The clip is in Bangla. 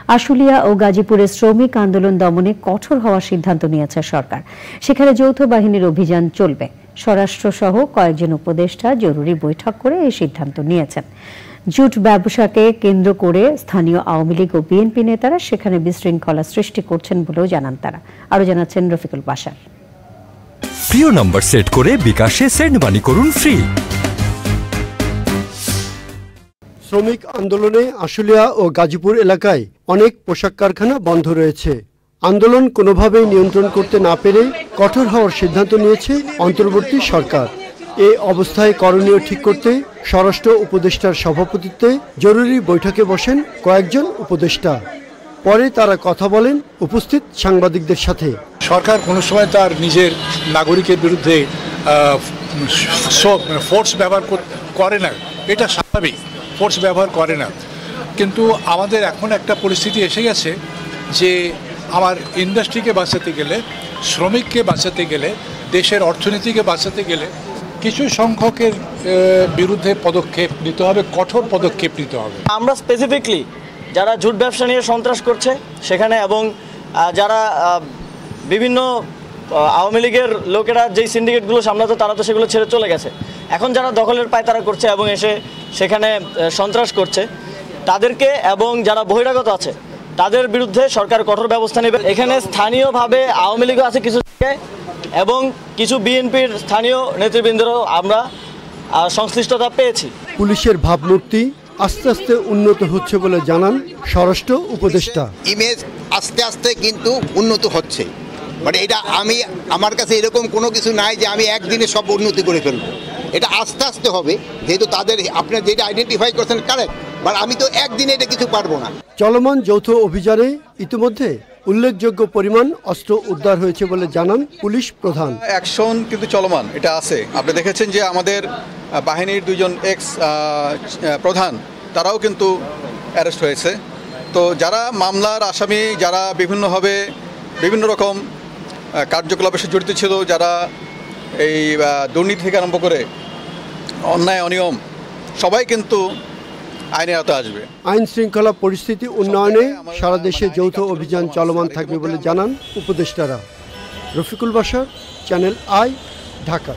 আশুলিয়া ও গাজীপুরে শ্রমিক আন্দোলন দমনে কঠোর হওয়ার সিদ্ধান্ত নিয়েছে সরকার। সেখানে যৌথ বাহিনীর অভিযান চলবে। স্বরাষ্ট্র সহ কয়েকজন উপদেষ্টা জরুরি বৈঠক করে এই সিদ্ধান্ত নিয়েছেন। জুট ব্যবসাকে কেন্দ্র করে স্থানীয় আওয়ামী লীগ ও বিএনপি নেতারা সেখানে বিশৃঙ্খলা সৃষ্টি করছেন বলেও জানান তারা। আরো জানাচ্ছেন রফিকুল বাশার। প্রিয় নম্বর সেট করে বিকাশে সেন্ড মানি করুন ফ্রি। শ্রমিক আন্দোলনে আশুলিয়া ও গাজীপুর এলাকায় অনেক পোশাক কারখানা বন্ধ রয়েছে। আন্দোলন কোনোভাবেই নিয়ন্ত্রণ করতে না পেরে কঠোর হওয়ার সিদ্ধান্ত নিয়েছে অন্তর্বর্তী সরকার। এই অবস্থায় করণীয় ঠিক করতে স্বরাষ্ট্র উপদেষ্টার সভাপতিত্বে জরুরি বৈঠকে বসেন কয়েকজন উপদেষ্টা। পরে তারা কথা বলেন উপস্থিত সাংবাদিকদের সাথে। সরকার কোনো সময় তার নিজের নাগরিকের বিরুদ্ধে ফোর্স ব্যবহার করে না, এটা স্বাভাবিক, ফোর্স ব্যবহার করে না। কিন্তু আমাদের এখন একটা পরিস্থিতি এসে গেছে যে আমার ইন্ডাস্ট্রিকে বাঁচাতে গেলে, শ্রমিককে বাঁচাতে গেলে, দেশের অর্থনীতিকে বাঁচাতে গেলে কিছু সংখ্যকের বিরুদ্ধে পদক্ষেপ নিতে হবে, কঠোর পদক্ষেপ নিতে হবে। আমরা স্পেসিফিকলি যারা জুট ব্যবসা নিয়ে সন্ত্রাস করছে সেখানে, এবং যারা বিভিন্ন আওয়ামী লীগের লোকেরা যেই সিন্ডিকেটগুলো সামলাতো তারা তো সেগুলো ছেড়ে চলে গেছে, এখন যারা দখলের পায়তারা করছে এবং এসে সেখানে সন্ত্রাস করছে তাদেরকে, এবং যারা বহিরাগত আছে তাদের বিরুদ্ধে সরকার কঠোর ব্যবস্থা নেবে। এখানে স্থানীয়ভাবে আওয়ামী লীগও আছে কিছু জায়গায়, এবং কিছু বিএনপির স্থানীয় নেতৃবৃন্দরাও আমরা সংশ্লিষ্টতা পেয়েছি। পুলিশের ভাবমূর্তি আস্তে আস্তে উন্নত হচ্ছে বলে জানান স্বরাষ্ট্র উপদেষ্টা। ইমেজ আস্তে আস্তে কিন্তু উন্নত হচ্ছে, মানে এটা আমার কাছে এরকম কোনো কিছু নাই যে আমি একদিনে সব উন্নতি করে ফেলবো। এটা আস্তে আস্তে হবে, যেহেতু তাদের আপনার যেটা আইডেন্টিফাই করছেন কারেক্ট, বাট আমি তো একদিনে এটা কিছু পারবো না। চলমান যৌথ অভিযানে ইতিমধ্যে উল্লেখযোগ্য পরিমাণ অস্ত্র উদ্ধার হয়েছে বলে জানান পুলিশ প্রধান। অ্যাকশন কিন্তু চলমান, এটা আছে। আপনি দেখেছেন যে আমাদের বাহিনীর দুইজন এক্স প্রধান তারাও কিন্তু অ্যারেস্ট হয়েছে। তো যারা মামলার আসামি, যারা বিভিন্নভাবে বিভিন্ন রকম কার্যকলাপের সাথে জড়িত ছিল, যারা এই দুর্নীতি থেকে আরম্ভ করে অন্যায় অনিয়ম, সবাই কিন্তু আইনের আওতায় আসবে। আইন শৃঙ্খলা পরিস্থিতি উন্নয়নে সারা দেশে যৌথ অভিযান চলমান থাকবে বলে জানান উপদেষ্টারা। Rafiqul Bashar, channel I, Dhaka.